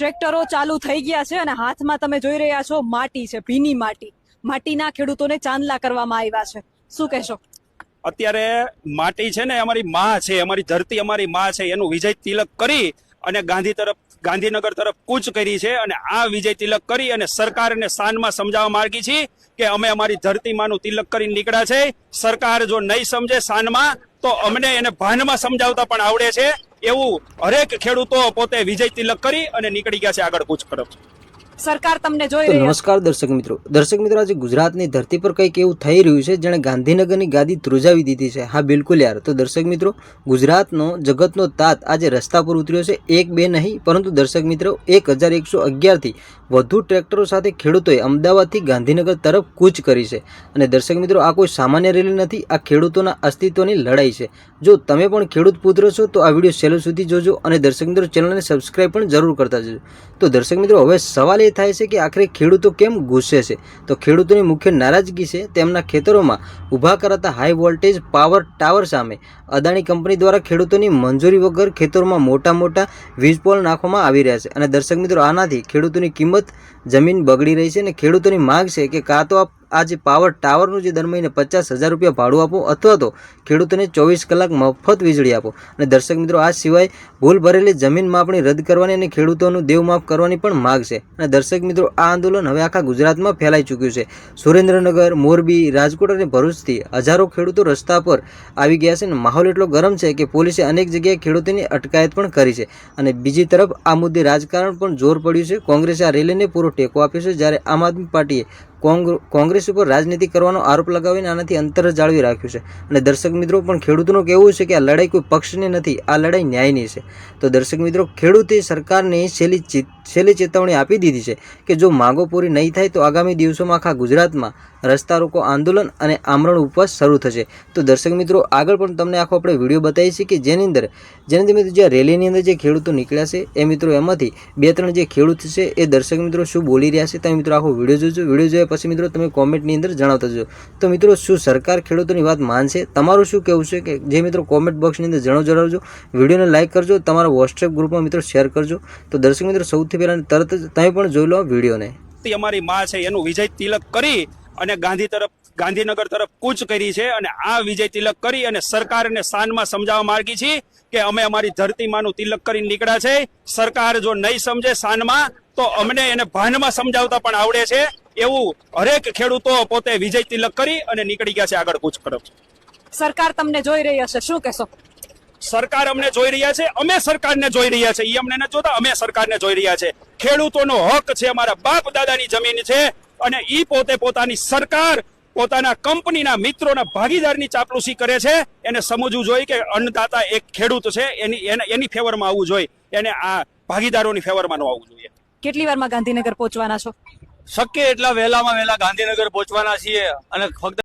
ટ્રેક્ટરો ચાલુ થઈ ગયા છે અને હાથમાં તમે જોઈ રહ્યા છો માટી છે, ભીની માટી. માટીના ખેડૂતોને ચાંદલા કરવામાં આવ્યા છે. શું કહેશો? અત્યારે માટી છે ને અમારી માં છે, અમારી ધરતી અમારી માં છે, એનું વિજય તિલક કરી અને ગાંધીનગર તરફ કૂચ કરી છે. અને આ વિજય તિલક કરી અને સરકારને શાનમાં સમજાવવા માંગી છીએ કે અમે અમારી ધરતી માનું તિલક કરીને નીકળ્યા છે. સરકાર જો નહીં સમજે શાનમાં તો અમને એને ભાનમાં સમજાવતા પણ આવડે છે. એવું હરેક ખેડૂતો પોતે વિજય તિલક કરી અને નીકળી ગયા છે આગળ કૂચ તરફ. સરકાર તમને જોઈ તો રહી છે. નમસ્કાર દર્શક મિત્રો, આજે ગુજરાતની ધરતી પર કંઈક એવું થઈ રહ્યું છે જેણે ગાંધીનગરની ગાદી ધ્રુજાવી દીધી છે. હા બિલકુલ યાર. તો દર્શક મિત્રો, ગુજરાતનો જગતનો તાત આજે રસ્તા પર ઉતર્યો છે. એક બે નહીં પરંતુ દર્શક મિત્રો 1111થી વધુ ટ્રેક્ટરો સાથે ખેડૂતોએ અમદાવાદથી ગાંધીનગર તરફ કૂચ કરી છે. અને દર્શક મિત્રો, આ કોઈ સામાન્ય રેલી નથી, આ ખેડૂતોના અસ્તિત્વની લડાઈ છે. જો તમે પણ ખેડૂત પુત્ર છો તો આ વિડીયો છેલ્લે સુધી જોજો અને દર્શક મિત્રો ચેનલને સબસ્ક્રાઈબ પણ જરૂર કરતા જજો. તો દર્શક મિત્રો, હવે સવાલ એ થાય છે કે આખરે ખેડૂતો કેમ ગુસ્સે છે? તો ખેડૂતોની મુખ્ય નારાજગી છે તેમના ખેતરોમાં ઊભા કરાતા હાઈ વોલ્ટેજ પાવર ટાવર સામે. અદાણી કંપની દ્વારા ખેડૂતોની મંજૂરી વગર ખેતરોમાં મોટા વીજ પોલ નાખવામાં આવી રહ્યા છે. અને દર્શક મિત્રો, આનાથી ખેડૂતોની કિંમત જમીન બગડી રહી છે અને ખેડૂતોની માંગ છે કે કાં તો આ જે પાવર ટાવરનું જે દર મહિને 50,000 રૂપિયા ભાડું આપો અથવા તો ખેડૂતોને 24 કલાક મફત વીજળી આપો. અને દર્શક મિત્રો, આ સિવાય ભૂલ ભરેલી જમીન માપણી રદ કરવાની અને ખેડૂતોનું દેવ માફ કરવાની પણ માગ છે. અને દર્શક મિત્રો, આ આંદોલન હવે આખા ગુજરાતમાં ફેલાઈ ચૂક્યું છે. સુરેન્દ્રનગર, મોરબી, રાજકોટ અને ભરૂચથી હજારો ખેડૂતો રસ્તા પર આવી ગયા છે અને માહોલ એટલો ગરમ છે કે પોલીસે અનેક જગ્યાએ ખેડૂતોની અટકાયત પણ કરી છે. અને બીજી તરફ આ મુદ્દે રાજકારણ પણ જોર પડ્યું છે. કોંગ્રેસે આ રેલીને પૂરો ટેકો આપ્યો છે, જ્યારે આમ આદમી પાર્ટીએ કોંગ્રેસ ઉપર રાજનીતિ કરવાનો આરોપ લગાવીને આનાથી અંતર જાળવી રાખ્યું છે. અને દર્શક મિત્રો, પણ ખેડૂતોનું કહેવું છે કે આ લડાઈ કોઈ પક્ષની નથી, આ લડાઈ ન્યાયની છે. તો દર્શક મિત્રો, ખેડૂતે સરકારને છેલ્લી ચેતવણી આપી દીધી છે કે જો માંગો પૂરી નહીં થાય તો આગામી દિવસોમાં આખા ગુજરાતમાં રસ્તા રોકો આંદોલન અને આમરણ ઉપવાસ શરૂ થશે. તો દર્શક મિત્રો, આગળ પણ તમને આખો આપણે વિડીયો બતાવીએ છીએ કે જેની અંદર જે રેલીની અંદર જે ખેડૂતો નીકળ્યા છે એ મિત્રો એમાંથી 2-3 જે ખેડૂત છે એ દર્શક મિત્રો શું બોલી રહ્યા છે તમે મિત્રો આખો વિડીયો જોજો. વિડીયો જોયા પછી મિત્રો તમે કોમેન્ટની અંદર જણાવતા જજો. તો મિત્રો, શું સરકાર ખેડૂતોની વાત માનશે? તમારું શું કહેવું છે કે જે મિત્રો કોમેન્ટ બોક્સની અંદર જણાવજો. વિડીયોને લાઇક કરજો, તમારા વોટ્સએપ ગ્રુપમાં મિત્રો શેર કરજો. તો દર્શક મિત્રો, સૌથી પહેલાં તરત જ તમે પણ જોઈ લો વિડીયોને. અમારી માં છે એનું વિજય તિલક કરી અને ગાંધીનગર તરફ કૂચ કરી છે. અને આ વિજય તિલક કરી અને સરકારને શાનમાં સમજાવવા માંગી છીએ કે અમે અમારી ધરતી માનું તિલક કરીને નીકળ્યા છે. સરકાર જો નહીં સમજે શાનમાં તો અમને એને ભાનમાં સમજાવતા પણ આવડે છે. એવું હરેક ખેડૂતો પોતે વિજય તિલક કરી અને નીકળી ગયા છે આગળ કૂચ તરફ. સરકાર તમને જોઈ રહી હશે, શું કહેશો? સરકાર અમને જોઈ રહ્યા છે, અમે સરકારને જોઈ રહ્યા છે. એ અમને નથી જોતા, અમે સરકારને જોઈ રહ્યા છે. ખેડૂતોનો હક છે, અમારા બાપ દાદાની જમીન છે અને ઈ પોતે પોતાની સરકાર પોતાના કંપનીના મિત્રોના ભાગીદારની ચાપલુસી કરે છે. એને સમજવું જોઈએ કે અન્નદાતા એક ખેડૂત છે, એની ફેવરમાં આવવું જોઈએ, એને આ ભાગીદારોની ફેવરમાં ન આવવું જોઈએ. કેટલી વારમાં ગાંધીનગર પહોંચવાના છો? શક્ય એટલા વહેલામાં વહેલા ગાંધીનગર પહોંચવાના છીએ અને ફક્ત